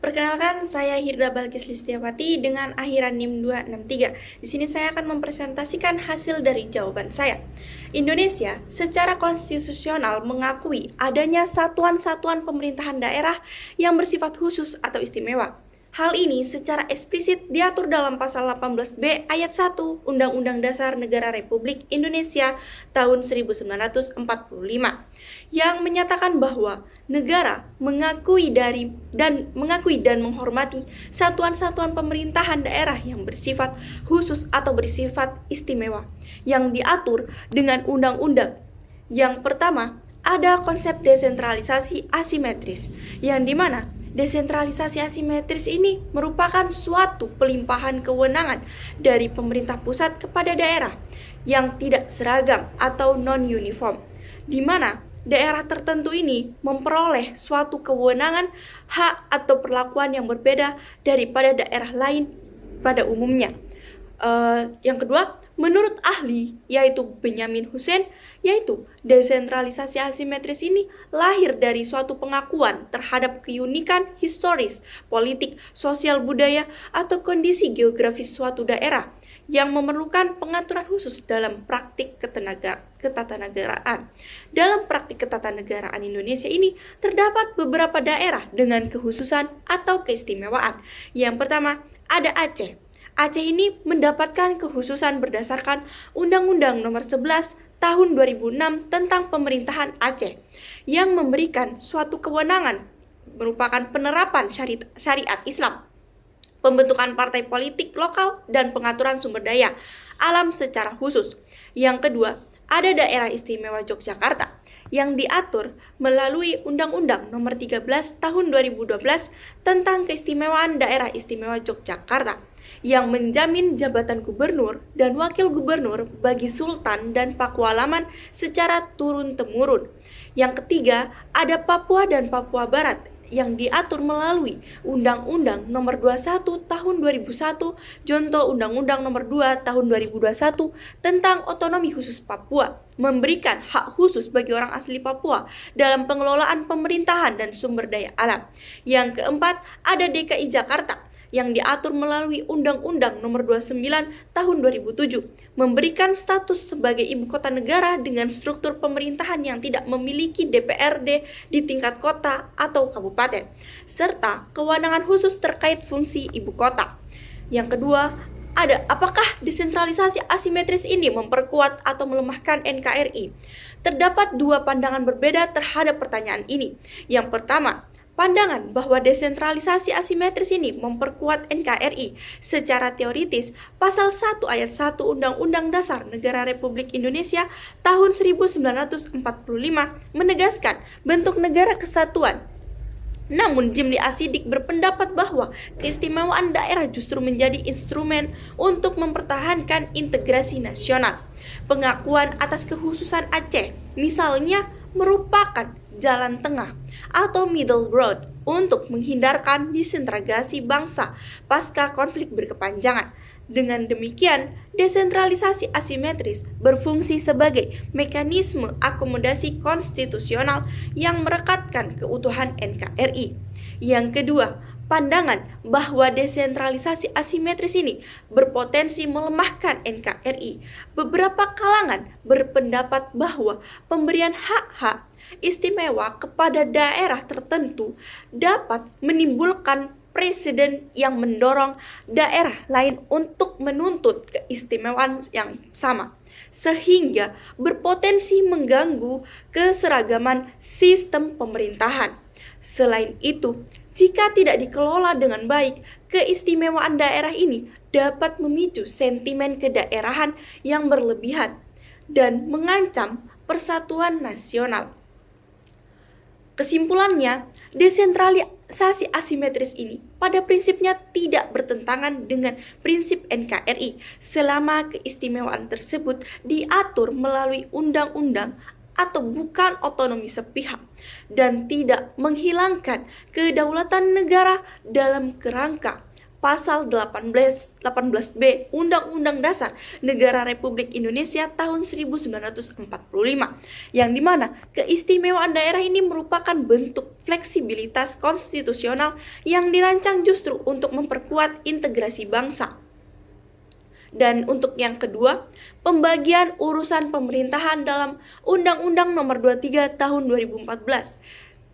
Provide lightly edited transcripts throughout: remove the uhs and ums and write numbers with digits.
Perkenalkan, saya Hirda Balkis Listiawati dengan akhiran NIM 263. Di sini saya akan mempresentasikan hasil dari jawaban saya. Indonesia secara konstitusional mengakui adanya satuan-satuan pemerintahan daerah yang bersifat khusus atau istimewa. Hal ini secara eksplisit diatur dalam pasal 18B ayat 1 Undang-Undang Dasar Negara Republik Indonesia tahun 1945 yang menyatakan bahwa negara mengakui dan menghormati satuan-satuan pemerintahan daerah yang bersifat khusus atau bersifat istimewa yang diatur dengan undang-undang. Yang pertama, ada konsep desentralisasi asimetris yang dimana desentralisasi asimetris ini merupakan suatu pelimpahan kewenangan dari pemerintah pusat kepada daerah yang tidak seragam atau non-uniform, di mana daerah tertentu ini memperoleh suatu kewenangan, hak atau perlakuan yang berbeda daripada daerah lain pada umumnya. Yang kedua, menurut ahli yaitu Benyamin Hussein, yaitu desentralisasi asimetris ini lahir dari suatu pengakuan terhadap keunikan historis, politik, sosial budaya, atau kondisi geografis suatu daerah yang memerlukan pengaturan khusus dalam praktik ketatanegaraan. Dalam praktik ketatanegaraan Indonesia ini terdapat beberapa daerah dengan kekhususan atau keistimewaan. Yang pertama, ada Aceh. Aceh ini mendapatkan kekhususan berdasarkan Undang-Undang Nomor 11 Tahun 2006 tentang Pemerintahan Aceh yang memberikan suatu kewenangan merupakan penerapan syariat Islam, pembentukan partai politik lokal, dan pengaturan sumber daya alam secara khusus. Yang kedua, ada Daerah Istimewa Yogyakarta yang diatur melalui Undang-Undang Nomor 13 Tahun 2012 tentang Keistimewaan Daerah Istimewa Yogyakarta yang menjamin jabatan gubernur dan wakil gubernur bagi sultan dan pakualaman secara turun-temurun. Yang ketiga, ada Papua dan Papua Barat yang diatur melalui Undang-Undang Nomor 21 Tahun 2001 Jonto Undang-Undang Nomor 2 Tahun 2021 tentang Otonomi Khusus Papua, memberikan hak khusus bagi orang asli Papua dalam pengelolaan pemerintahan dan sumber daya alam. Yang keempat, ada DKI Jakarta yang diatur melalui Undang-Undang Nomor 29 Tahun 2007, memberikan status sebagai ibu kota negara dengan struktur pemerintahan yang tidak memiliki DPRD di tingkat kota atau kabupaten, serta kewenangan khusus terkait fungsi ibu kota. Yang kedua, ada apakah desentralisasi asimetris ini memperkuat atau melemahkan NKRI? Terdapat dua pandangan berbeda terhadap pertanyaan ini. Yang pertama, pandangan bahwa desentralisasi asimetris ini memperkuat NKRI. Secara teoritis, Pasal 1 Ayat 1 Undang-Undang Dasar Negara Republik Indonesia tahun 1945 menegaskan bentuk negara kesatuan. Namun, Jimli Asidik berpendapat bahwa keistimewaan daerah justru menjadi instrumen untuk mempertahankan integrasi nasional. Pengakuan atas kekhususan Aceh, misalnya, merupakan jalan tengah atau middle road untuk menghindarkan disintegrasi bangsa pasca konflik berkepanjangan. Dengan demikian, desentralisasi asimetris berfungsi sebagai mekanisme akomodasi konstitusional yang merekatkan keutuhan NKRI. Yang kedua, pandangan bahwa desentralisasi asimetris ini berpotensi melemahkan NKRI. Beberapa kalangan berpendapat bahwa pemberian hak-hak istimewa kepada daerah tertentu dapat menimbulkan presiden yang mendorong daerah lain untuk menuntut keistimewaan yang sama, sehingga berpotensi mengganggu keseragaman sistem pemerintahan. Selain itu, jika tidak dikelola dengan baik, keistimewaan daerah ini dapat memicu sentimen kedaerahan yang berlebihan dan mengancam persatuan nasional. Kesimpulannya, desentralisasi asimetris ini pada prinsipnya tidak bertentangan dengan prinsip NKRI selama keistimewaan tersebut diatur melalui undang-undang atau bukan otonomi sepihak dan tidak menghilangkan kedaulatan negara dalam kerangka Pasal 18b Undang-Undang Dasar Negara Republik Indonesia tahun 1945, yang dimana keistimewaan daerah ini merupakan bentuk fleksibilitas konstitusional yang dirancang justru untuk memperkuat integrasi bangsa. Dan untuk yang kedua, pembagian urusan pemerintahan dalam Undang-Undang Nomor 23 Tahun 2014.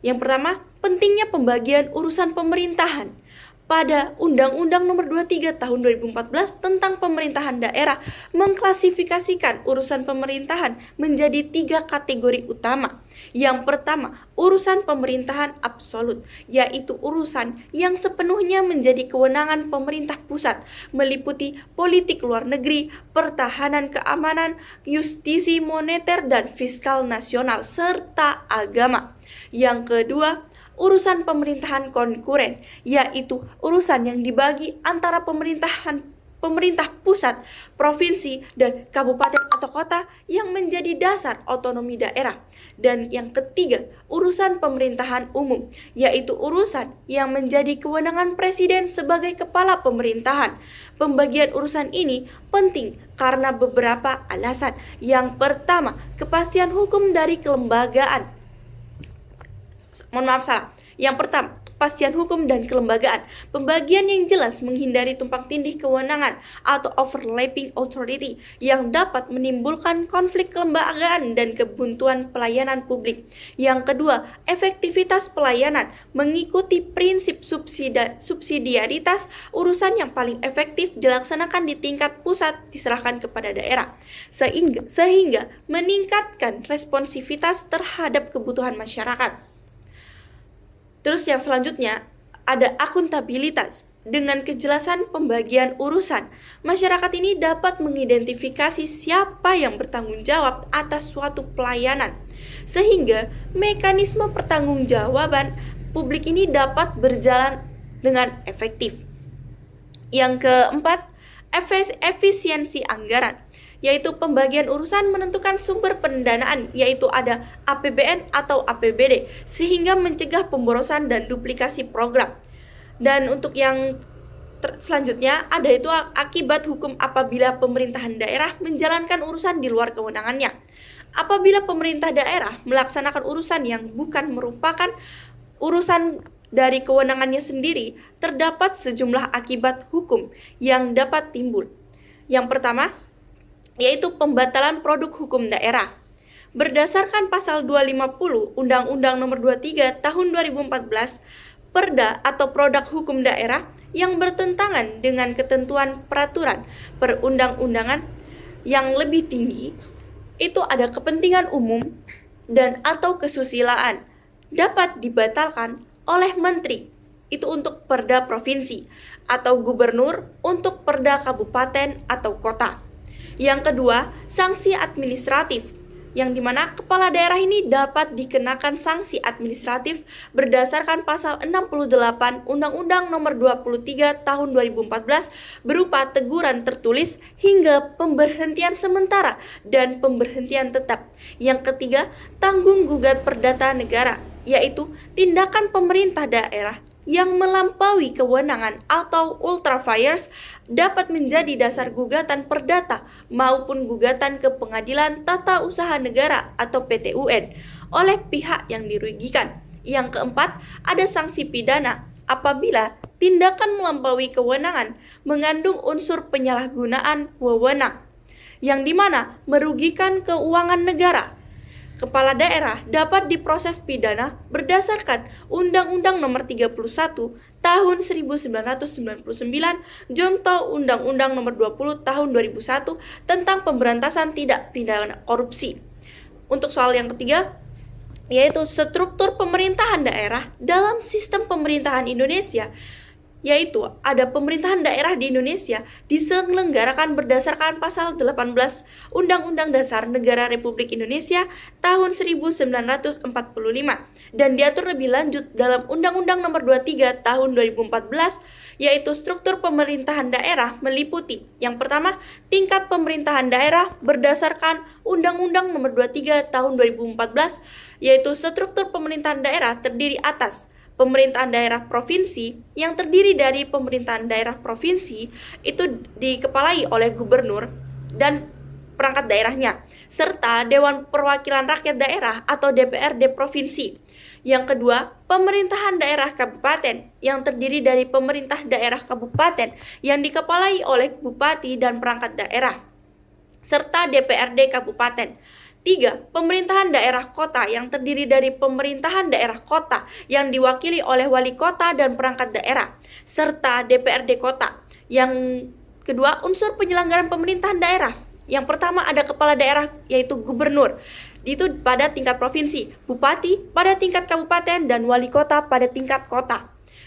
Yang pertama, pentingnya pembagian urusan pemerintahan. Pada Undang-Undang Nomor 23 Tahun 2014 tentang pemerintahan daerah mengklasifikasikan urusan pemerintahan menjadi 3 kategori utama. Yang pertama, urusan pemerintahan absolut, yaitu urusan yang sepenuhnya menjadi kewenangan pemerintah pusat, meliputi politik luar negeri, pertahanan keamanan, justisi moneter dan fiskal nasional, serta agama. Yang kedua, urusan pemerintahan konkuren, yaitu urusan yang dibagi antara pemerintah pusat, provinsi, dan kabupaten atau kota yang menjadi dasar otonomi daerah. Dan yang ketiga, urusan pemerintahan umum, yaitu urusan yang menjadi kewenangan presiden sebagai kepala pemerintahan. Pembagian urusan ini penting karena beberapa alasan. Yang pertama, kepastian hukum dari kelembagaan. Yang pertama, kepastian hukum dan kelembagaan. Pembagian yang jelas menghindari tumpang tindih kewenangan atau overlapping authority yang dapat menimbulkan konflik kelembagaan dan kebuntuan pelayanan publik. Yang kedua, efektivitas pelayanan mengikuti prinsip subsidiaritas. Urusan yang paling efektif dilaksanakan di tingkat pusat diserahkan kepada daerah, sehingga meningkatkan responsivitas terhadap kebutuhan masyarakat. Terus yang selanjutnya ada akuntabilitas. Dengan kejelasan pembagian urusan, masyarakat ini dapat mengidentifikasi siapa yang bertanggung jawab atas suatu pelayanan, sehingga mekanisme pertanggungjawaban publik ini dapat berjalan dengan efektif. Yang keempat, efisiensi anggaran, yaitu pembagian urusan menentukan sumber pendanaan, yaitu ada APBN atau APBD, sehingga mencegah pemborosan dan duplikasi program. Dan untuk yang selanjutnya ada itu akibat hukum apabila pemerintahan daerah menjalankan urusan di luar kewenangannya. Apabila pemerintah daerah melaksanakan urusan yang bukan merupakan urusan dari kewenangannya sendiri, terdapat sejumlah akibat hukum yang dapat timbul. Yang pertama, yaitu pembatalan produk hukum daerah. Berdasarkan pasal 250 Undang-Undang Nomor 23 Tahun 2014, perda atau produk hukum daerah yang bertentangan dengan ketentuan peraturan perundang-undangan yang lebih tinggi, itu ada kepentingan umum dan atau kesusilaan, dapat dibatalkan oleh menteri, itu untuk perda provinsi, atau gubernur untuk perda kabupaten atau kota. Yang kedua, sanksi administratif, yang dimana kepala daerah ini dapat dikenakan sanksi administratif berdasarkan pasal 68 Undang-Undang Nomor 23 Tahun 2014 berupa teguran tertulis hingga pemberhentian sementara dan pemberhentian tetap. Yang ketiga, tanggung gugat perdata negara, yaitu tindakan pemerintah daerah yang melampaui kewenangan atau ultra vires dapat menjadi dasar gugatan perdata maupun gugatan ke Pengadilan Tata Usaha Negara atau PT-UN oleh pihak yang dirugikan. Yang keempat, ada sanksi pidana apabila tindakan melampaui kewenangan mengandung unsur penyalahgunaan wewenang, yang dimana merugikan keuangan negara. Kepala daerah dapat diproses pidana berdasarkan Undang-Undang Nomor 31 Tahun 1999, Junto Undang-Undang Nomor 20 Tahun 2001 tentang pemberantasan tindak pidana korupsi. Untuk soal yang ketiga, yaitu struktur pemerintahan daerah dalam sistem pemerintahan Indonesia, yaitu ada pemerintahan daerah di Indonesia diselenggarakan berdasarkan pasal 18 Undang-Undang Dasar Negara Republik Indonesia tahun 1945 dan diatur lebih lanjut dalam Undang-Undang Nomor 23 tahun 2014, yaitu struktur pemerintahan daerah meliputi yang pertama, tingkat pemerintahan daerah berdasarkan Undang-Undang Nomor 23 tahun 2014, yaitu struktur pemerintahan daerah terdiri atas pemerintahan daerah provinsi yang terdiri dari pemerintahan daerah provinsi itu dikepalai oleh gubernur dan perangkat daerahnya, serta Dewan Perwakilan Rakyat Daerah atau DPRD provinsi. Yang kedua, pemerintahan daerah kabupaten yang terdiri dari pemerintah daerah kabupaten yang dikepalai oleh bupati dan perangkat daerah, serta DPRD kabupaten. 3. Pemerintahan daerah kota yang terdiri dari pemerintahan daerah kota yang diwakili oleh wali kota dan perangkat daerah, serta DPRD kota. Yang kedua, unsur penyelenggaraan pemerintahan daerah. Yang pertama ada kepala daerah yaitu gubernur, itu pada tingkat provinsi, bupati pada tingkat kabupaten, dan wali kota pada tingkat kota.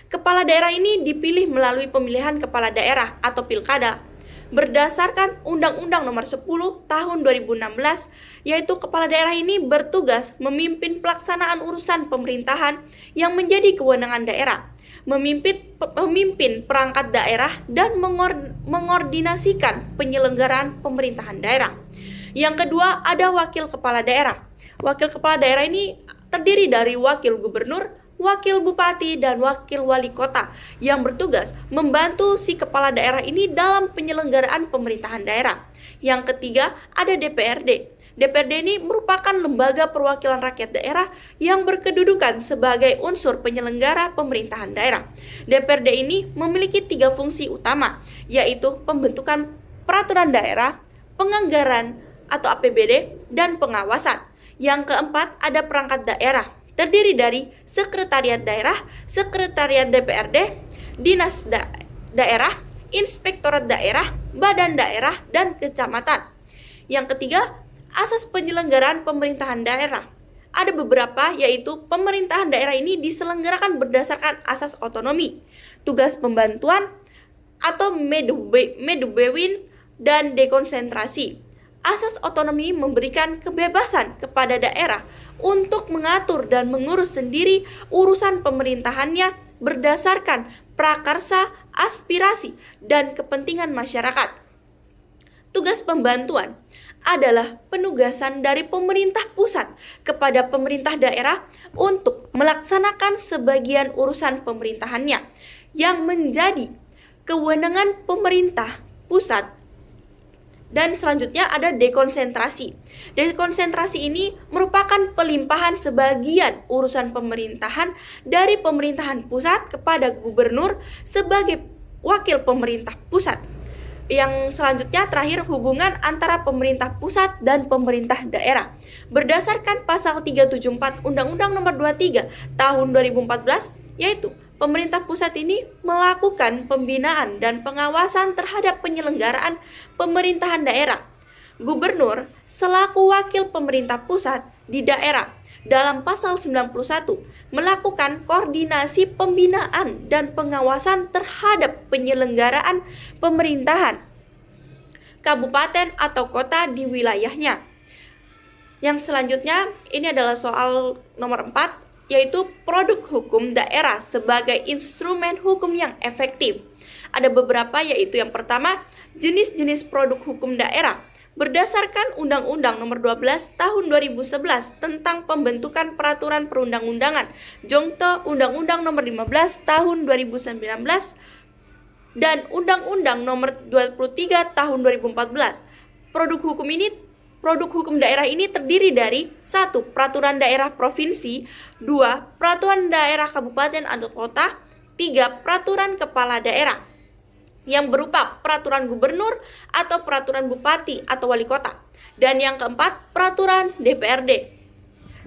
Kepala daerah ini dipilih melalui pemilihan kepala daerah atau pilkada berdasarkan Undang-Undang Nomor 10 Tahun 2016, yaitu kepala daerah ini bertugas memimpin pelaksanaan urusan pemerintahan yang menjadi kewenangan daerah, memimpin perangkat daerah, dan mengordinasikan penyelenggaraan pemerintahan daerah. Yang kedua ada wakil kepala daerah. Wakil kepala daerah ini terdiri dari wakil gubernur, wakil bupati, dan wakil wali kota yang bertugas membantu si kepala daerah ini dalam penyelenggaraan pemerintahan daerah. Yang ketiga ada DPRD. DPRD ini merupakan lembaga perwakilan rakyat daerah yang berkedudukan sebagai unsur penyelenggara pemerintahan daerah. DPRD ini memiliki 3 fungsi utama, yaitu pembentukan peraturan daerah, penganggaran atau APBD, dan pengawasan. Yang keempat ada perangkat daerah, terdiri dari sekretariat daerah, sekretariat DPRD, dinas daerah, inspektorat daerah, badan daerah, dan kecamatan. Yang ketiga, asas penyelenggaraan pemerintahan daerah. Ada beberapa, yaitu pemerintahan daerah ini diselenggarakan berdasarkan asas otonomi, tugas pembantuan atau medubewin, dan dekonsentrasi. Asas otonomi memberikan kebebasan kepada daerah untuk mengatur dan mengurus sendiri urusan pemerintahannya berdasarkan prakarsa, aspirasi, dan kepentingan masyarakat. Tugas pembantuan adalah penugasan dari pemerintah pusat kepada pemerintah daerah untuk melaksanakan sebagian urusan pemerintahannya yang menjadi kewenangan pemerintah pusat. Dan selanjutnya ada dekonsentrasi. Dekonsentrasi ini merupakan pelimpahan sebagian urusan pemerintahan dari pemerintahan pusat kepada gubernur sebagai wakil pemerintah pusat. Yang selanjutnya terakhir, hubungan antara pemerintah pusat dan pemerintah daerah. Berdasarkan pasal 374 Undang-Undang Nomor 23 Tahun 2014, yaitu pemerintah pusat ini melakukan pembinaan dan pengawasan terhadap penyelenggaraan pemerintahan daerah. Gubernur selaku wakil pemerintah pusat di daerah dalam pasal 91 melakukan koordinasi pembinaan dan pengawasan terhadap penyelenggaraan pemerintahan kabupaten atau kota di wilayahnya. Yang selanjutnya ini adalah soal nomor 4, yaitu produk hukum daerah sebagai instrumen hukum yang efektif. Ada beberapa, yaitu yang pertama, jenis-jenis produk hukum daerah. Berdasarkan Undang-Undang Nomor 12 Tahun 2011 tentang pembentukan peraturan perundang-undangan, Jongto Undang-Undang Nomor 15 Tahun 2019 dan Undang-Undang Nomor 23 Tahun 2014. Produk hukum daerah ini terdiri dari 1. Peraturan daerah provinsi, 2. Peraturan daerah kabupaten atau kota, 3. Peraturan kepala daerah yang berupa peraturan gubernur atau peraturan bupati atau wali kota, dan yang keempat peraturan DPRD.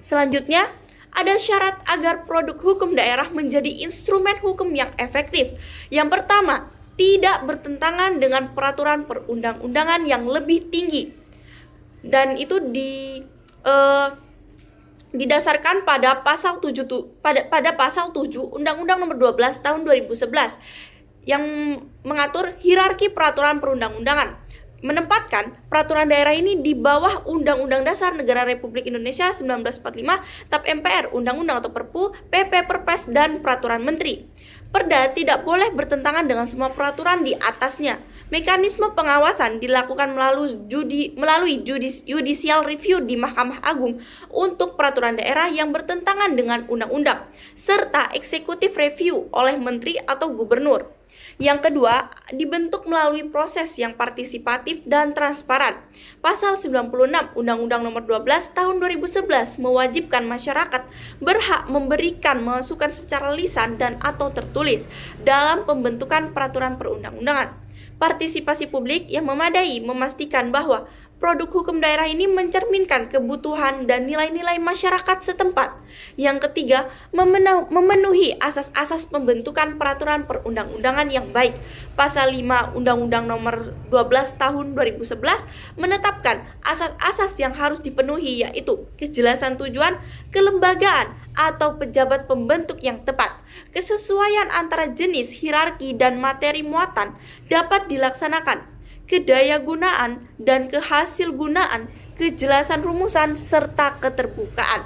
Selanjutnya ada syarat agar produk hukum daerah menjadi instrumen hukum yang efektif. Yang pertama, tidak bertentangan dengan peraturan perundang-undangan yang lebih tinggi. Dan itu didasarkan pada pasal 7 Undang-Undang Nomor 12 Tahun 2011 yang mengatur hierarki peraturan perundang-undangan, menempatkan peraturan daerah ini di bawah Undang-Undang Dasar Negara Republik Indonesia 1945, TAP MPR, Undang-Undang atau Perpu, PP, Perpres, dan Peraturan Menteri. Perda tidak boleh bertentangan dengan semua peraturan di atasnya. Mekanisme pengawasan dilakukan melalui judicial review di Mahkamah Agung untuk peraturan daerah yang bertentangan dengan undang-undang, serta executive review oleh menteri atau gubernur. Yang kedua, dibentuk melalui proses yang partisipatif dan transparan. Pasal 96 Undang-Undang Nomor 12 Tahun 2011 mewajibkan masyarakat berhak memberikan masukan secara lisan dan atau tertulis dalam pembentukan peraturan perundang-undangan. Partisipasi publik yang memadai memastikan bahwa produk hukum daerah ini mencerminkan kebutuhan dan nilai-nilai masyarakat setempat. Yang ketiga, memenuhi asas-asas pembentukan peraturan perundang-undangan yang baik. Pasal 5 Undang-Undang Nomor 12 Tahun 2011 menetapkan asas-asas yang harus dipenuhi, yaitu kejelasan tujuan, kelembagaan atau pejabat pembentuk yang tepat, kesesuaian antara jenis, hierarki, dan materi muatan dapat dilaksanakan, kedayagunaan dan kehasilgunaan, kejelasan rumusan, serta keterbukaan.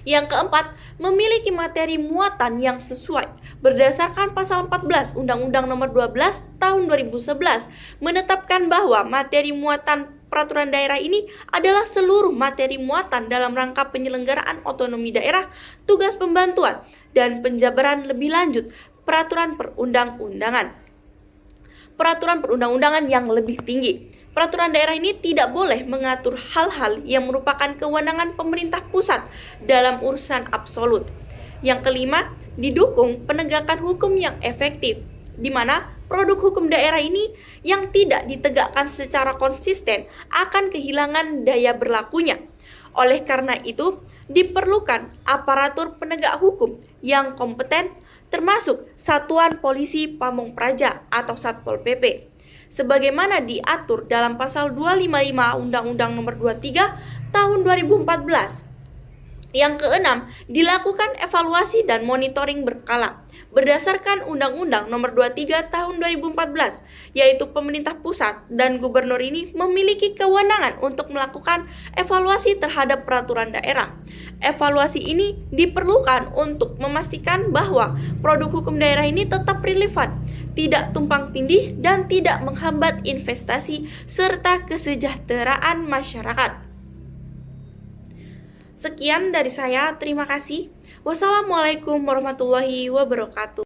Yang keempat, memiliki materi muatan yang sesuai. Berdasarkan pasal 14 Undang-Undang Nomor 12 Tahun 2011 menetapkan bahwa materi muatan peraturan daerah ini adalah seluruh materi muatan dalam rangka penyelenggaraan otonomi daerah, tugas pembantuan, dan penjabaran lebih lanjut peraturan perundang-undangan. Peraturan perundang-undangan yang lebih tinggi. Peraturan daerah ini tidak boleh mengatur hal-hal yang merupakan kewenangan pemerintah pusat dalam urusan absolut. Yang kelima, didukung penegakan hukum yang efektif, di mana produk hukum daerah ini yang tidak ditegakkan secara konsisten akan kehilangan daya berlakunya. Oleh karena itu, diperlukan aparatur penegak hukum yang kompeten, termasuk Satuan Polisi Pamong Praja atau Satpol PP, sebagaimana diatur dalam pasal 255 Undang-Undang Nomor 23 Tahun 2014. Yang keenam, dilakukan evaluasi dan monitoring berkala berdasarkan Undang-Undang Nomor 23 Tahun 2014, yaitu pemerintah pusat dan gubernur ini memiliki kewenangan untuk melakukan evaluasi terhadap peraturan daerah. Evaluasi ini diperlukan untuk memastikan bahwa produk hukum daerah ini tetap relevan, tidak tumpang tindih, dan tidak menghambat investasi serta kesejahteraan masyarakat. Sekian dari saya, terima kasih. Wassalamualaikum warahmatullahi wabarakatuh.